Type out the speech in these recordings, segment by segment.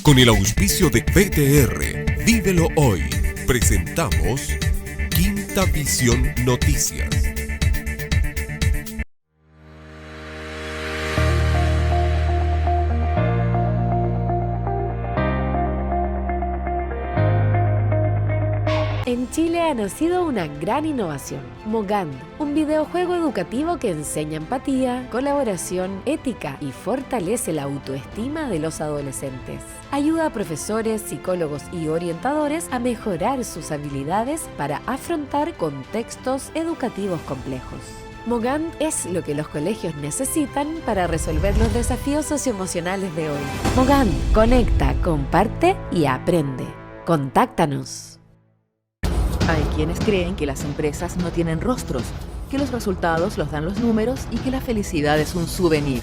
Con el auspicio de PTR, Vívelo Hoy, presentamos Quinta Visión Noticias. En Chile ha nacido una gran innovación, Mogand, un videojuego educativo que enseña empatía, colaboración, ética y fortalece la autoestima de los adolescentes. Ayuda a profesores, psicólogos y orientadores a mejorar sus habilidades para afrontar contextos educativos complejos. Mogand es lo que los colegios necesitan para resolver los desafíos socioemocionales de hoy. Mogand, conecta, comparte y aprende. Contáctanos. Hay quienes creen que las empresas no tienen rostros, que los resultados los dan los números y que la felicidad es un souvenir.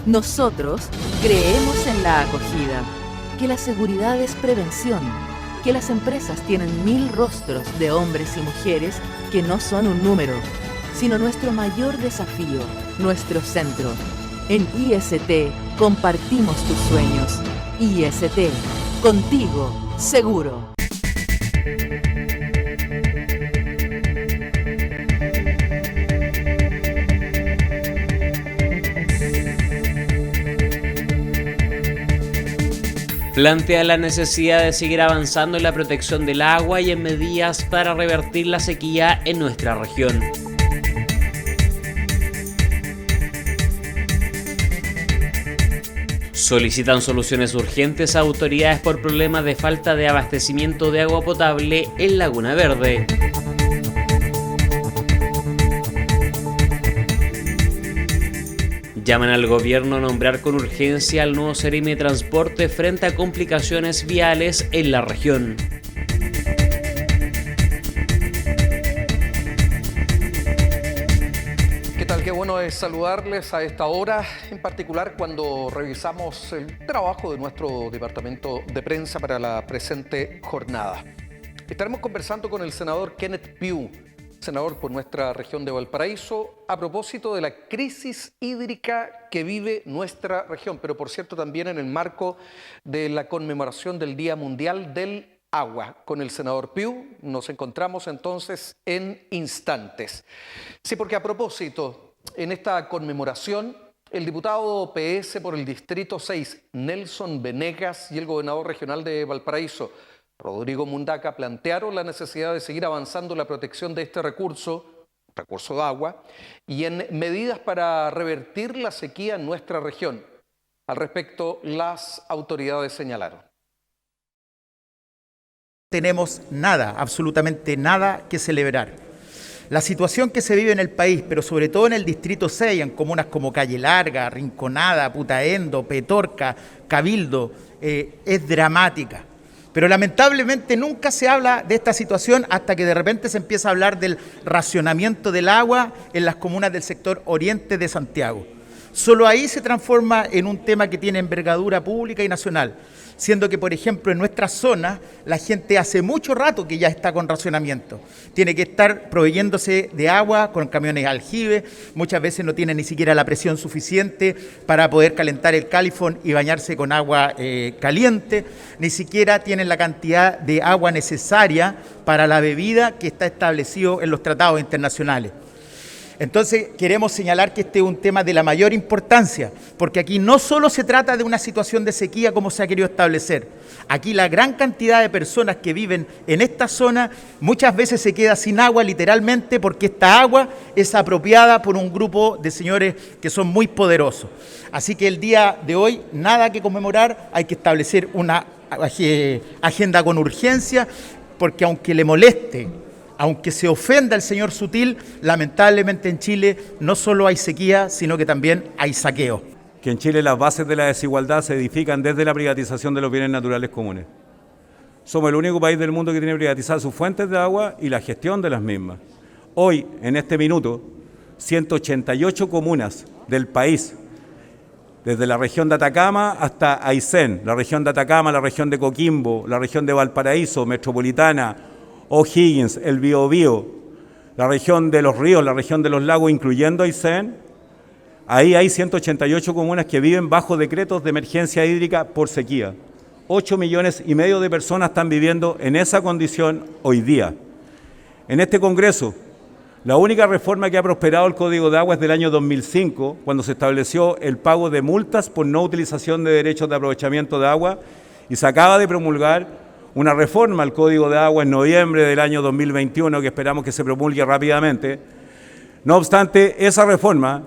Nosotros creemos en la acogida, que la seguridad es prevención, que las empresas tienen 1000 rostros de hombres y mujeres que no son un número, sino nuestro mayor desafío, nuestro centro. En IST compartimos tus sueños. IST, contigo, seguro. Plantea la necesidad de seguir avanzando en la protección del agua y en medidas para revertir la sequía en nuestra región. Solicitan soluciones urgentes a autoridades por problemas de falta de abastecimiento de agua potable en Laguna Verde. Llaman al gobierno a nombrar con urgencia al nuevo Seremi de Transporte frente a complicaciones viales en la región. ¿Qué tal? Qué bueno es saludarles a esta hora, en particular cuando revisamos el trabajo de nuestro departamento de prensa para la presente jornada. Estaremos conversando con el senador Kenneth Pugh, senador por nuestra región de Valparaíso, a propósito de la crisis hídrica que vive nuestra región, pero por cierto también en el marco de la conmemoración del Día Mundial del Agua. Con el senador Pugh nos encontramos entonces en instantes. Sí, porque a propósito, en esta conmemoración, el diputado PS por el Distrito 6, Nelson Venegas, y el gobernador regional de Valparaíso, Rodrigo Mundaca, plantearon la necesidad de seguir avanzando en la protección de este recurso de agua, y en medidas para revertir la sequía en nuestra región. Al respecto, las autoridades señalaron. Tenemos nada, absolutamente nada que celebrar. La situación que se vive en el país, pero sobre todo en el Distrito 6, en comunas como Calle Larga, Rinconada, Putaendo, Petorca, Cabildo, es dramática. Pero lamentablemente nunca se habla de esta situación hasta que de repente se empieza a hablar del racionamiento del agua en las comunas del sector oriente de Santiago. Solo ahí se transforma en un tema que tiene envergadura pública y nacional, siendo que, por ejemplo, en nuestra zona la gente hace mucho rato que ya está con racionamiento. Tiene que estar proveyéndose de agua con camiones aljibe, muchas veces no tiene ni siquiera la presión suficiente para poder calentar el califón y bañarse con agua caliente, ni siquiera tienen la cantidad de agua necesaria para la bebida que está establecido en los tratados internacionales. Entonces queremos señalar que este es un tema de la mayor importancia, porque aquí no solo se trata de una situación de sequía como se ha querido establecer. Aquí la gran cantidad de personas que viven en esta zona muchas veces se queda sin agua literalmente porque esta agua es apropiada por un grupo de señores que son muy poderosos. Así que el día de hoy nada que conmemorar, hay que establecer una agenda con urgencia, porque aunque le moleste, aunque se ofenda el señor Sutil, lamentablemente en Chile no solo hay sequía, sino que también hay saqueo. Que en Chile las bases de la desigualdad se edifican desde la privatización de los bienes naturales comunes. Somos el único país del mundo que tiene privatizadas sus fuentes de agua y la gestión de las mismas. Hoy, en este minuto, 188 comunas del país, desde la región de Atacama hasta Aysén, la región de Atacama, la región de Coquimbo, la región de Valparaíso, Metropolitana, O'Higgins, el Biobío, la región de los ríos, la región de los lagos, incluyendo Aysén, ahí hay 188 comunas que viven bajo decretos de emergencia hídrica por sequía. 8,5 millones de personas están viviendo en esa condición hoy día. En este Congreso, la única reforma que ha prosperado el Código de Agua es del año 2005, cuando se estableció el pago de multas por no utilización de derechos de aprovechamiento de agua, y se acaba de promulgar una reforma al Código de Agua en noviembre del año 2021, que esperamos que se promulgue rápidamente. No obstante, esa reforma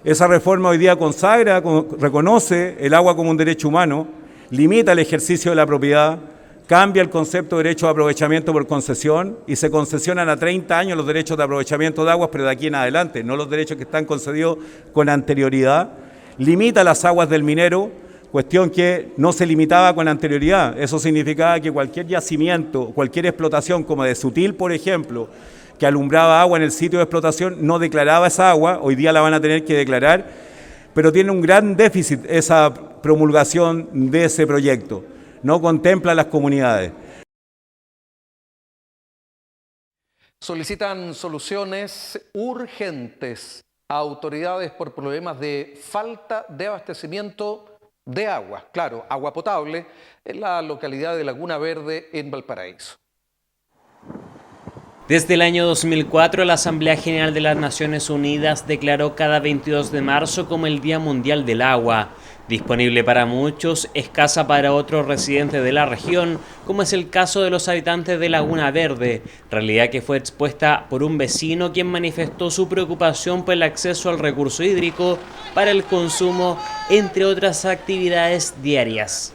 hoy día consagra, reconoce el agua como un derecho humano, limita el ejercicio de la propiedad, cambia el concepto de derecho de aprovechamiento por concesión y se concesionan a 30 años los derechos de aprovechamiento de aguas, pero de aquí en adelante, no los derechos que están concedidos con anterioridad. Limita las aguas del minero, cuestión que no se limitaba con anterioridad. Eso significaba que cualquier yacimiento, cualquier explotación, como de Sutil, por ejemplo, que alumbraba agua en el sitio de explotación, no declaraba esa agua, hoy día la van a tener que declarar, pero tiene un gran déficit esa promulgación de ese proyecto. No contempla a las comunidades. Solicitan soluciones urgentes a autoridades por problemas de falta de abastecimiento de agua. Claro, agua potable en la localidad de Laguna Verde, en Valparaíso. Desde el año 2004, la Asamblea General de las Naciones Unidas declaró cada 22 de marzo como el Día Mundial del Agua. Disponible para muchos, escasa para otros residentes de la región, como es el caso de los habitantes de Laguna Verde, realidad que fue expuesta por un vecino quien manifestó su preocupación por el acceso al recurso hídrico para el consumo, entre otras actividades diarias.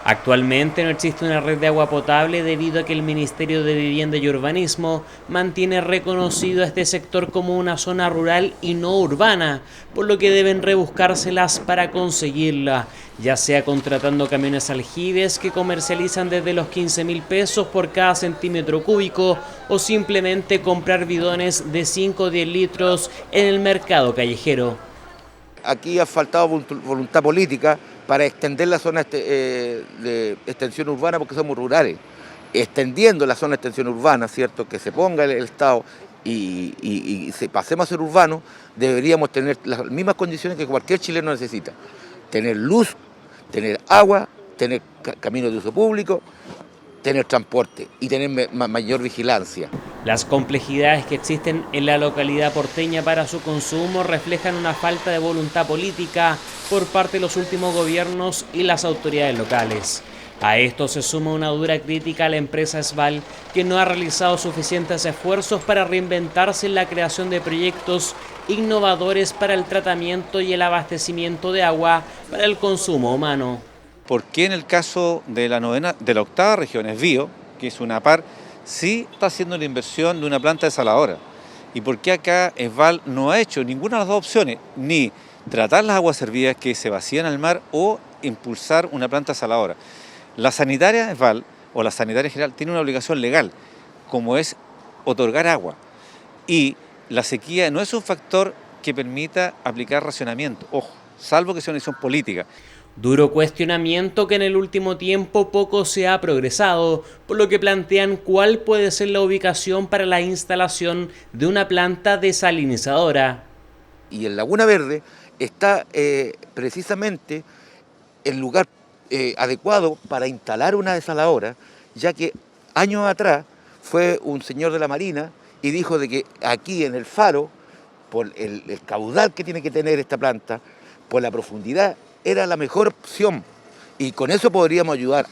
Actualmente no existe una red de agua potable debido a que el Ministerio de Vivienda y Urbanismo mantiene reconocido a este sector como una zona rural y no urbana, por lo que deben rebuscárselas para conseguirla, ya sea contratando camiones aljibes que comercializan desde los 15.000 pesos por cada centímetro cúbico o simplemente comprar bidones de 5 o 10 litros en el mercado callejero. Aquí ha faltado voluntad política para extender la zona de extensión urbana porque somos rurales. Extendiendo la zona de extensión urbana, ¿cierto? Que se ponga el Estado y pasemos a ser urbanos, deberíamos tener las mismas condiciones que cualquier chileno necesita. Tener luz, tener agua, tener caminos de uso público, tener transporte y tener mayor vigilancia. Las complejidades que existen en la localidad porteña para su consumo reflejan una falta de voluntad política por parte de los últimos gobiernos y las autoridades locales. A esto se suma una dura crítica a la empresa Esval, que no ha realizado suficientes esfuerzos para reinventarse en la creación de proyectos innovadores para el tratamiento y el abastecimiento de agua para el consumo humano. ¿Por qué en el caso de la octava región, Esvío, que es una par, sí está haciendo la inversión de una planta desaladora? ¿Y por qué acá Esval no ha hecho ninguna de las dos opciones? Ni tratar las aguas servidas que se vacían al mar o impulsar una planta desaladora. La sanitaria Esval o la sanitaria general tiene una obligación legal, como es otorgar agua. Y la sequía no es un factor que permita aplicar racionamiento, ojo, salvo que sea una decisión política. Duro cuestionamiento que en el último tiempo poco se ha progresado, por lo que plantean cuál puede ser la ubicación para la instalación de una planta desalinizadora. Y en Laguna Verde está precisamente el lugar adecuado para instalar una desaladora, ya que años atrás fue un señor de la Marina y dijo de que aquí en el faro, por el caudal que tiene que tener esta planta, por la profundidad, era la mejor opción y con eso podríamos ayudar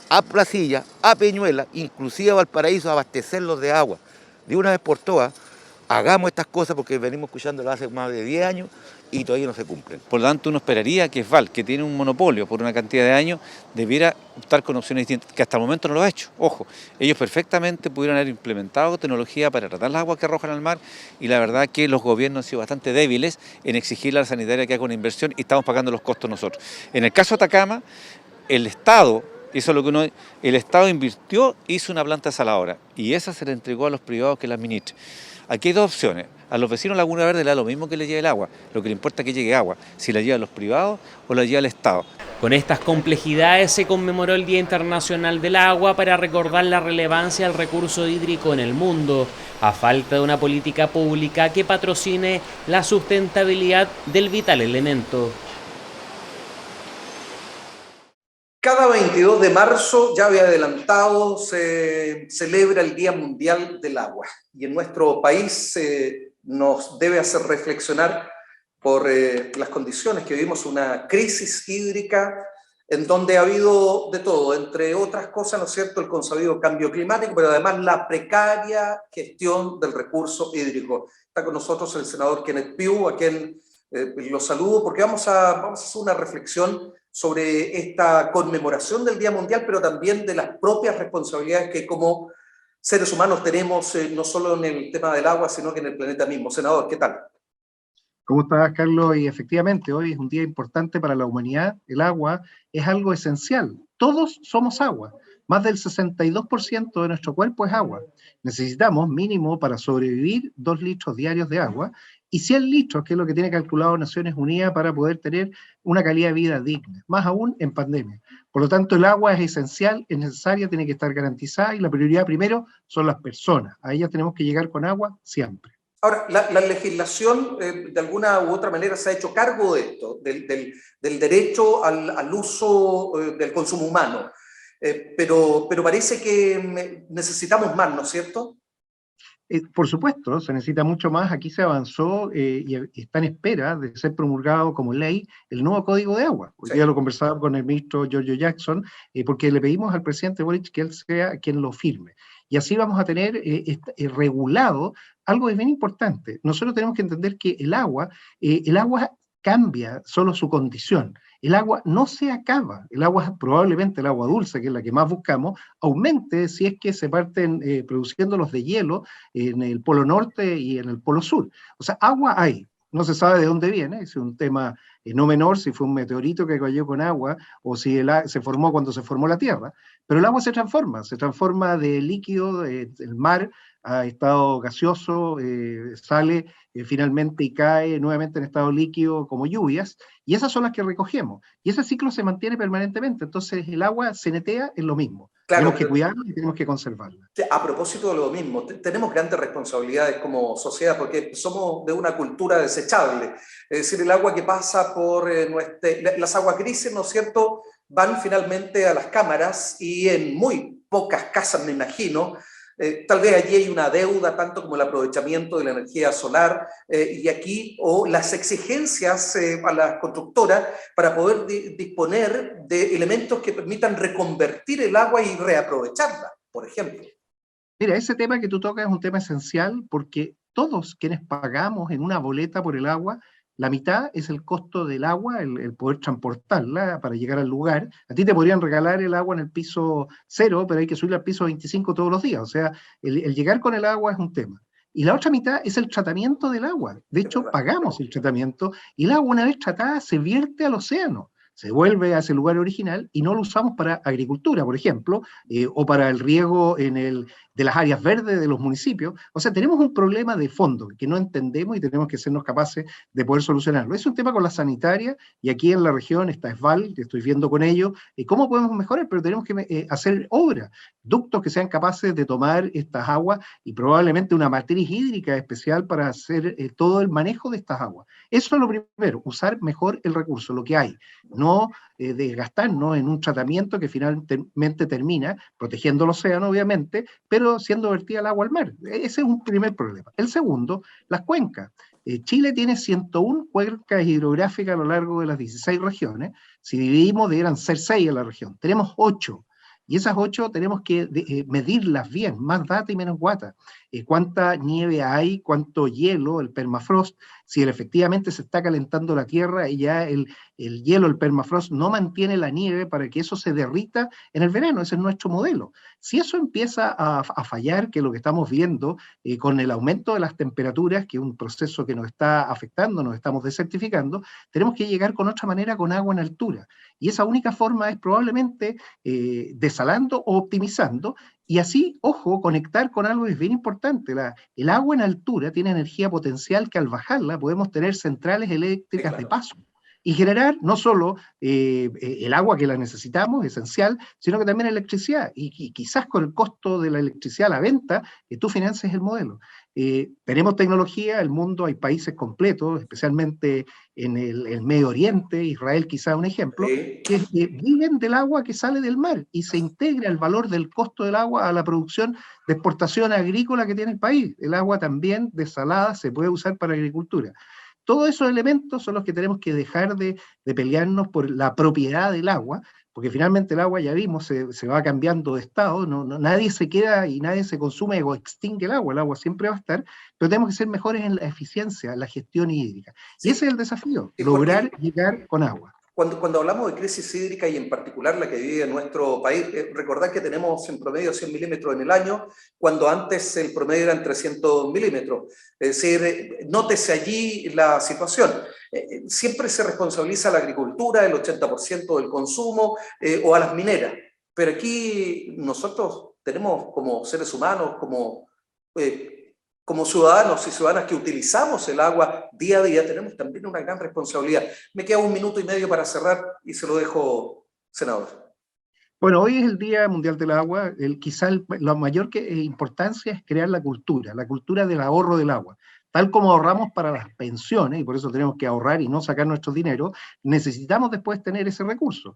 a Placilla, a Peñuela, inclusive a Valparaíso a abastecerlos de agua. De una vez por todas, hagamos estas cosas porque venimos escuchándolas hace más de 10 años y todavía no se cumplen. Por lo tanto, uno esperaría que Esval, que tiene un monopolio por una cantidad de años, debiera optar con opciones distintas, que hasta el momento no lo ha hecho. Ojo, ellos perfectamente pudieron haber implementado tecnología para tratar las aguas que arrojan al mar y la verdad que los gobiernos han sido bastante débiles en exigirle a la sanitaria que haga una inversión y estamos pagando los costos nosotros. En el caso de Atacama, el Estado, eso es lo que el Estado invirtió, hizo una planta desaladora y esa se le entregó a los privados que la administren. Aquí hay dos opciones. A los vecinos de Laguna Verde le da lo mismo que le llegue el agua. Lo que le importa es que llegue agua, si la lleva a los privados o la lleva al Estado. Con estas complejidades se conmemoró el Día Internacional del Agua para recordar la relevancia del recurso hídrico en el mundo, a falta de una política pública que patrocine la sustentabilidad del vital elemento. Cada 20 22 de marzo, ya había adelantado, se celebra el Día Mundial del Agua. Y en nuestro país nos debe hacer reflexionar por las condiciones que vivimos, una crisis hídrica en donde ha habido de todo, entre otras cosas, ¿no es cierto?, el consabido cambio climático, pero además la precaria gestión del recurso hídrico. Está con nosotros el senador Kenneth Pugh, a quien lo saludo, porque vamos a hacer una reflexión sobre esta conmemoración del Día Mundial, pero también de las propias responsabilidades que como seres humanos tenemos, no solo en el tema del agua, sino que en el planeta mismo. Senador, ¿qué tal? ¿Cómo estás, Carlos? Y efectivamente, hoy es un día importante para la humanidad. El agua es algo esencial. Todos somos agua. Más del 62% de nuestro cuerpo es agua. Necesitamos mínimo para sobrevivir 2 litros diarios de agua y 100 litros, que es lo que tiene calculado Naciones Unidas para poder tener una calidad de vida digna, más aún en pandemia. Por lo tanto, el agua es esencial, es necesaria, tiene que estar garantizada y la prioridad primero son las personas. A ellas tenemos que llegar con agua siempre. Ahora, la legislación de alguna u otra manera se ha hecho cargo de esto, del derecho al uso del consumo humano, pero parece que necesitamos más, ¿no es cierto? Por supuesto, se necesita mucho más. Aquí se avanzó y está en espera de ser promulgado como ley el nuevo Código de Agua. Hoy día lo conversaba con el ministro Giorgio Jackson, porque le pedimos al presidente Boric que él sea quien lo firme. Y así vamos a tener regulado algo que es bien importante. Nosotros tenemos que entender que el agua cambia solo su condición. El agua no se acaba. El agua, probablemente el agua dulce, que es la que más buscamos, aumente si es que se parten produciendo los de hielo en el Polo Norte y en el Polo Sur. O sea, agua hay. No se sabe de dónde viene, es un tema no menor, si fue un meteorito que cayó con agua o si se formó cuando se formó la Tierra, pero el agua se transforma de líquido, el mar a estado gaseoso, sale finalmente y cae nuevamente en estado líquido como lluvias, y esas son las que recogemos, y ese ciclo se mantiene permanentemente, entonces el agua se netea en lo mismo. Claro, tenemos que cuidarla y tenemos que conservarla. A propósito de lo mismo, tenemos grandes responsabilidades como sociedad porque somos de una cultura desechable. Es decir, el agua que pasa por las aguas grises, ¿no es cierto?, van finalmente a las cámaras y en muy pocas casas, me imagino, tal vez allí hay una deuda, tanto como el aprovechamiento de la energía solar, y aquí, o las exigencias a las constructoras para poder disponer de elementos que permitan reconvertir el agua y reaprovecharla, por ejemplo. Mira, ese tema que tú tocas es un tema esencial porque todos quienes pagamos en una boleta por el agua, la mitad es el costo del agua, el poder transportarla para llegar al lugar. A ti te podrían regalar el agua en el piso 0, pero hay que subir al piso 25 todos los días. O sea, el llegar con el agua es un tema. Y la otra mitad es el tratamiento del agua. De hecho, pagamos el tratamiento y el agua, una vez tratada, se vierte al océano. Se vuelve a ese lugar original y no lo usamos para agricultura, por ejemplo, o para el riego de las áreas verdes de los municipios. O sea, tenemos un problema de fondo que no entendemos y tenemos que sernos capaces de poder solucionarlo. Es un tema con la sanitaria y aquí en la región está ESVAL, que estoy viendo con ellos, cómo podemos mejorar, pero tenemos que hacer obras, ductos que sean capaces de tomar estas aguas y probablemente una matriz hídrica especial para hacer todo el manejo de estas aguas. Eso es lo primero, usar mejor el recurso, lo que hay, no desgastarnos en un tratamiento que finalmente termina protegiendo el océano, obviamente, pero siendo vertida el agua al mar. Ese es un primer problema. El segundo, las cuencas. Chile tiene 101 cuencas hidrográficas a lo largo de las 16 regiones. Si dividimos, deberían ser 6 en la región. Tenemos 8. Y esas 8 tenemos que medirlas bien, más data y menos guata. Cuánta nieve hay, cuánto hielo, el permafrost, si efectivamente se está calentando la tierra y ya el hielo, el permafrost, no mantiene la nieve para que eso se derrita en el verano. Ese es nuestro modelo. Si eso empieza a fallar, que es lo que estamos viendo con el aumento de las temperaturas, que es un proceso que nos está afectando, nos estamos desertificando, tenemos que llegar con otra manera, con agua en altura. Y esa única forma es probablemente desalando o optimizando, y así, ojo, conectar con algo es bien importante. El agua en altura tiene energía potencial que al bajarla podemos tener centrales eléctricas de paso y generar no solo el agua que la necesitamos, esencial, sino que también electricidad. Y quizás con el costo de la electricidad a la venta, tú financies el modelo. Tenemos tecnología, el mundo, hay países completos, especialmente en el Medio Oriente, Israel quizá un ejemplo, que viven del agua que sale del mar y se integra el valor del costo del agua a la producción de exportación agrícola que tiene el país. El agua también desalada se puede usar para agricultura. Todos esos elementos son los que tenemos que dejar de pelearnos por la propiedad del agua, porque finalmente el agua, ya vimos, se va cambiando de estado, nadie se queda y nadie se consume o extingue el agua siempre va a estar, pero tenemos que ser mejores en la eficiencia, en la gestión hídrica. Sí. Y ese es el desafío, lograr llegar con agua. Cuando hablamos de crisis hídrica y en particular la que vive nuestro país, recordad que tenemos en promedio 100 milímetros en el año, cuando antes el promedio eran 300 milímetros. Es decir, nótese allí la situación. Siempre se responsabiliza a la agricultura, el 80% del consumo, o a las mineras. Pero aquí nosotros tenemos como seres humanos, como ciudadanos y ciudadanas que utilizamos el agua día a día, tenemos también una gran responsabilidad. Me queda 1 minuto y medio para cerrar y se lo dejo, senador. Bueno, hoy es el Día Mundial del Agua. Quizá la mayor importancia es crear la cultura del ahorro del agua. Tal como ahorramos para las pensiones, y por eso tenemos que ahorrar y no sacar nuestro dinero, necesitamos después tener ese recurso.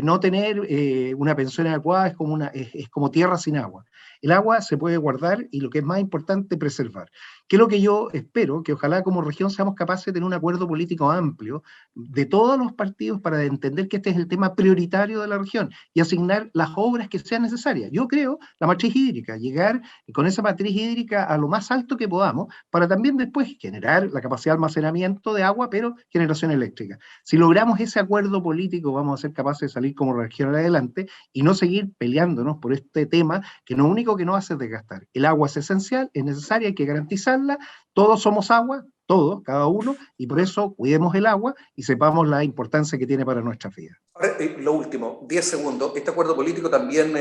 No tener una pensión adecuada es como tierra sin agua. El agua se puede guardar y lo que es más importante, preservar. ¿Qué es lo que yo espero? Que ojalá como región seamos capaces de tener un acuerdo político amplio de todos los partidos para entender que este es el tema prioritario de la región y asignar las obras que sean necesarias. Yo creo la matriz hídrica, llegar con esa matriz hídrica a lo más alto que podamos para también después generar la capacidad de almacenamiento de agua, pero generación eléctrica. Si logramos ese acuerdo político, vamos a ser capaces de salir como región adelante y no seguir peleándonos por este tema que lo único que nos hace es desgastar. El agua es esencial, es necesaria, hay que garantizarla. Todos somos agua, todos, cada uno, y por eso cuidemos el agua y sepamos la importancia que tiene para nuestras vidas. Ahora, lo último, 10 segundos. Este acuerdo político también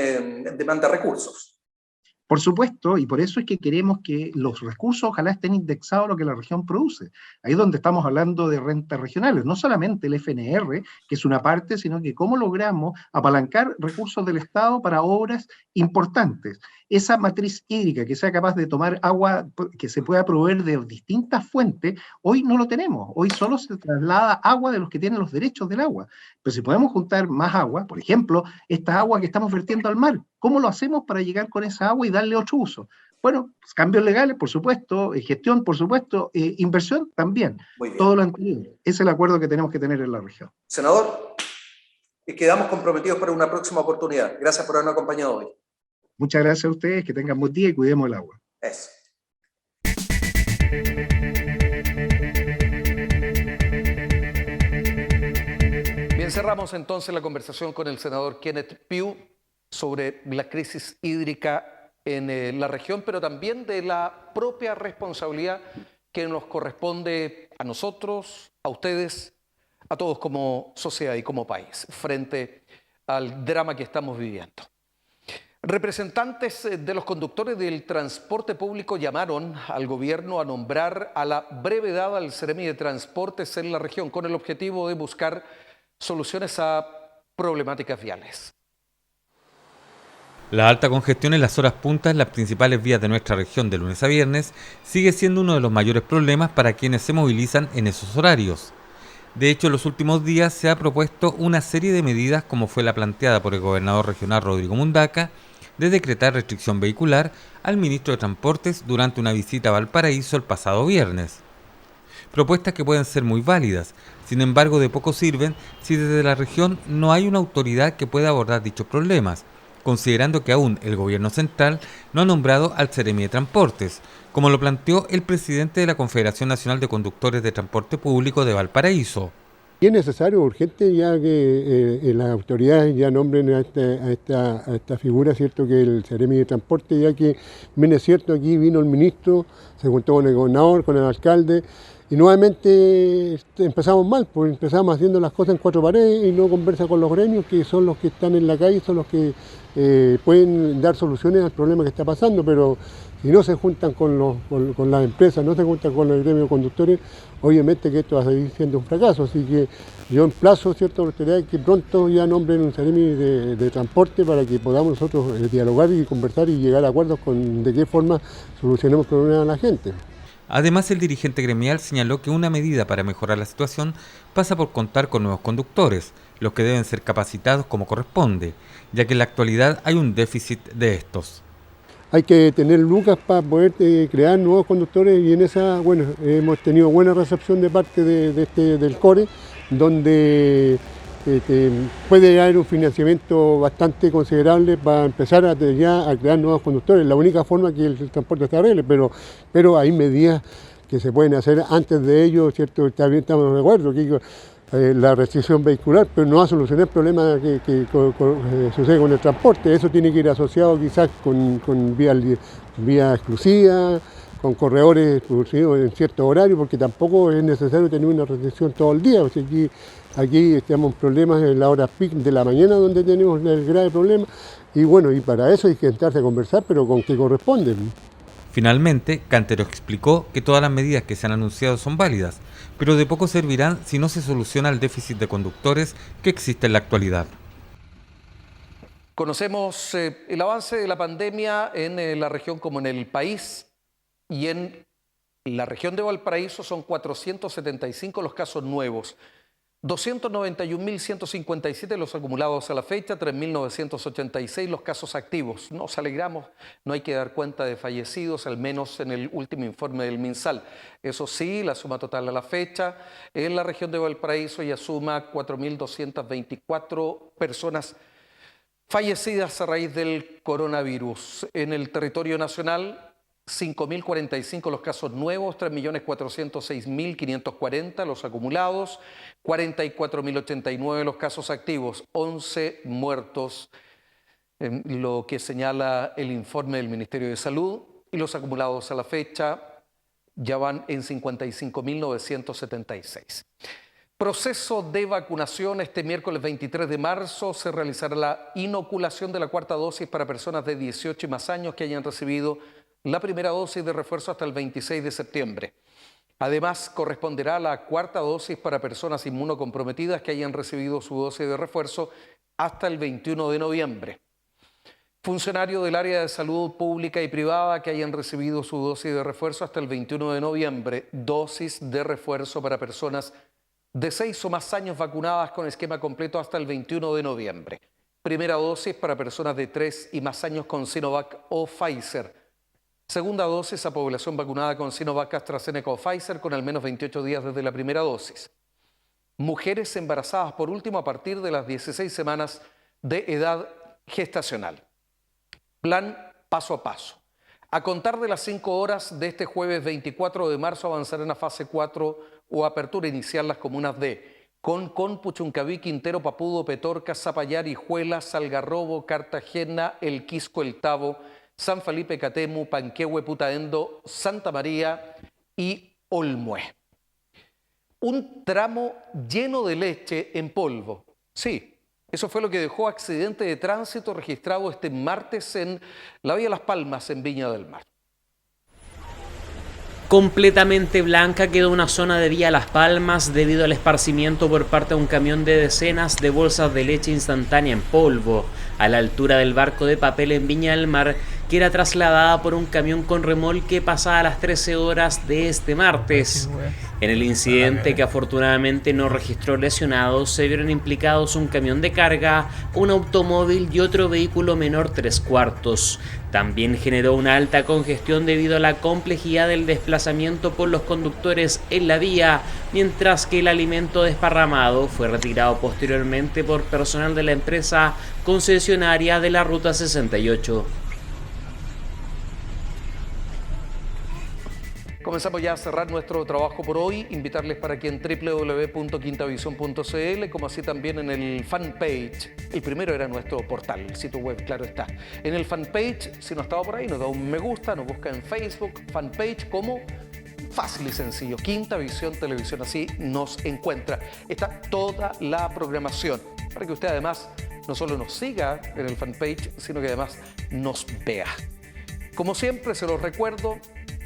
demanda recursos. Por supuesto, y por eso es que queremos que los recursos ojalá estén indexados a lo que la región produce. Ahí es donde estamos hablando de rentas regionales, no solamente el FNR, que es una parte, sino que cómo logramos apalancar recursos del Estado para obras importantes. Esa matriz hídrica que sea capaz de tomar agua que se pueda proveer de distintas fuentes, hoy no lo tenemos. Hoy solo se traslada agua de los que tienen los derechos del agua. Pero si podemos juntar más agua, por ejemplo, esta agua que estamos vertiendo al mar, ¿cómo lo hacemos para llegar con esa agua y darle otro uso? Bueno, cambios legales, por supuesto, gestión, por supuesto, inversión también. Todo lo anterior. Ese es el acuerdo que tenemos que tener en la región. Senador, quedamos comprometidos para una próxima oportunidad. Gracias por habernos acompañado hoy. Muchas gracias a ustedes, que tengan buen día y cuidemos el agua. Eso. Bien, cerramos entonces la conversación con el senador Kenneth Pugh sobre la crisis hídrica en la región, pero también de la propia responsabilidad que nos corresponde a nosotros, a ustedes, a todos como sociedad y como país, frente al drama que estamos viviendo. Representantes de los conductores del transporte público llamaron al gobierno a nombrar a la brevedad al Seremi de Transportes en la región con el objetivo de buscar soluciones a problemáticas viales. La alta congestión en las horas puntas en las principales vías de nuestra región de lunes a viernes sigue siendo uno de los mayores problemas para quienes se movilizan en esos horarios. De hecho, en los últimos días se ha propuesto una serie de medidas, como fue la planteada por el gobernador regional Rodrigo Mundaca, de decretar restricción vehicular al ministro de Transportes durante una visita a Valparaíso el pasado viernes. Propuestas que pueden ser muy válidas, sin embargo de poco sirven si desde la región no hay una autoridad que pueda abordar dichos problemas, considerando que aún el gobierno central no ha nombrado al Seremi de Transportes, como lo planteó el presidente de la Confederación Nacional de Conductores de Transporte Público de Valparaíso. Y es necesario, urgente, ya que las autoridades ya nombren a esta figura, ¿cierto?, que el Seremi de Transporte, ya que, bien es cierto, aquí vino el ministro, se juntó con el gobernador, con el alcalde, Y nuevamente empezamos mal, pues empezamos haciendo las cosas en cuatro paredes y no conversa con los gremios, que son los que están en la calle, son los que pueden dar soluciones al problema que está pasando, pero si no se juntan con las empresas, no se juntan con el gremio de conductores, obviamente que esto va a seguir siendo un fracaso. Así que yo emplazo, ¿cierto?, a la autoridad que pronto ya nombren un Ceremi de transporte para que podamos nosotros dialogar y conversar y llegar a acuerdos con de qué forma solucionemos problemas a la gente. Además, el dirigente gremial señaló que una medida para mejorar la situación pasa por contar con nuevos conductores, los que deben ser capacitados como corresponde, ya que en la actualidad hay un déficit de estos. Hay que tener lucas para poder crear nuevos conductores y en esa, bueno, hemos tenido buena recepción de parte del CORE, donde puede haber un financiamiento bastante considerable para empezar a crear nuevos conductores. La única forma que el transporte se arregle, pero hay medidas que se pueden hacer antes de ello, ¿cierto? También estamos de acuerdo que la restricción vehicular, pero no va a solucionar el problema que sucede con el transporte. Eso tiene que ir asociado quizás con vía exclusiva, con corredores exclusivos en cierto horario, porque tampoco es necesario tener una restricción todo el día. O sea, aquí tenemos problemas en la hora peak de la mañana donde tenemos el grave problema y bueno, y para eso hay que sentarse a conversar, pero con qué corresponde. Finalmente, Cantero explicó que todas las medidas que se han anunciado son válidas, pero de poco servirán si no se soluciona el déficit de conductores que existe en la actualidad. Conocemos el avance de la pandemia en la región como en el país, y en la región de Valparaíso son 475 los casos nuevos, 291.157 los acumulados a la fecha, 3.986 los casos activos. Nos alegramos, no hay que dar cuenta de fallecidos, al menos en el último informe del MinSal. Eso sí, la suma total a la fecha en la región de Valparaíso ya suma 4.224 personas fallecidas a raíz del coronavirus. En el territorio nacional, 5.045 los casos nuevos, 3.406.540 los acumulados, 44.089 los casos activos, 11 muertos, lo que señala el informe del Ministerio de Salud, y los acumulados a la fecha ya van en 55.976. Proceso de vacunación. Este miércoles 23 de marzo se realizará la inoculación de la cuarta dosis para personas de 18 y más años que hayan recibido la primera dosis de refuerzo hasta el 26 de septiembre. Además, corresponderá la cuarta dosis para personas inmunocomprometidas que hayan recibido su dosis de refuerzo hasta el 21 de noviembre. Funcionarios del área de salud pública y privada que hayan recibido su dosis de refuerzo hasta el 21 de noviembre. Dosis de refuerzo para personas de 6 o más años vacunadas con esquema completo hasta el 21 de noviembre. Primera dosis para personas de 3 y más años con Sinovac o Pfizer. Segunda dosis a población vacunada con Sinovac, AstraZeneca o Pfizer con al menos 28 días desde la primera dosis. Mujeres embarazadas por último a partir de las 16 semanas de edad gestacional. Plan paso a paso. A contar de las 5 horas de este jueves 24 de marzo avanzarán a fase 4 o apertura inicial las comunas de Concón, Puchuncaví, Quintero, Papudo, Petorca, Zapallar, Hijuelas, Algarrobo, Cartagena, El Quisco, El Tabo, San Felipe, Catemu, Panquehue, Putaendo, Santa María y Olmué. Un tramo lleno de leche en polvo. Sí, eso fue lo que dejó accidente de tránsito registrado este martes en la vía Las Palmas, en Viña del Mar. Completamente blanca quedó una zona de vía Las Palmas debido al esparcimiento por parte de un camión de decenas de bolsas de leche instantánea en polvo a la altura del barco de papel en Viña del Mar, que era trasladada por un camión con remolque pasada las 13 horas de este martes. En el incidente, que afortunadamente no registró lesionados, se vieron implicados un camión de carga, un automóvil y otro vehículo menor 3/4. También generó una alta congestión debido a la complejidad del desplazamiento por los conductores en la vía, mientras que el alimento desparramado fue retirado posteriormente por personal de la empresa concesionaria de la Ruta 68. Comenzamos ya a cerrar nuestro trabajo por hoy. Invitarles para que en www.quintavision.cl, como así también en el fanpage, el primero era nuestro portal, el sitio web, claro está. En el fanpage, si no estaba por ahí, nos da un me gusta, nos busca en Facebook, fanpage como Fácil y sencillo. Quinta Visión Televisión, así nos encuentra. Está toda la programación para que usted además no solo nos siga en el fanpage, sino que además nos vea. Como siempre, se los recuerdo,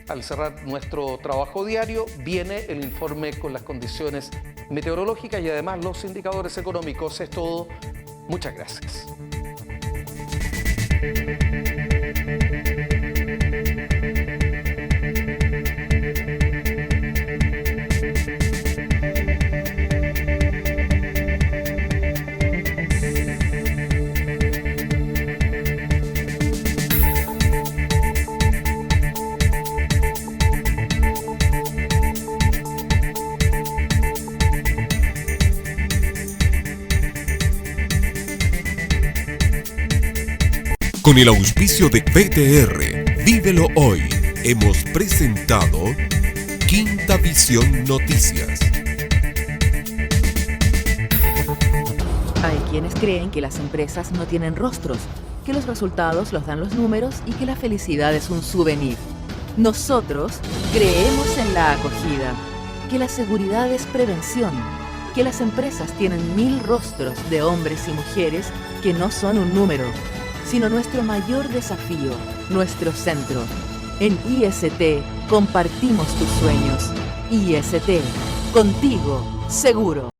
al cerrar nuestro trabajo diario, viene el informe con las condiciones meteorológicas y además los indicadores económicos. Es todo. Muchas gracias. Con el auspicio de PTR, Vívelo Hoy, hemos presentado Quinta Visión Noticias. Hay quienes creen que las empresas no tienen rostros, que los resultados los dan los números y que la felicidad es un souvenir. Nosotros creemos en la acogida, que la seguridad es prevención, que las empresas tienen 1000 rostros de hombres y mujeres que no son un número, sino nuestro mayor desafío, nuestro centro. En IST compartimos tus sueños. IST, contigo, seguro.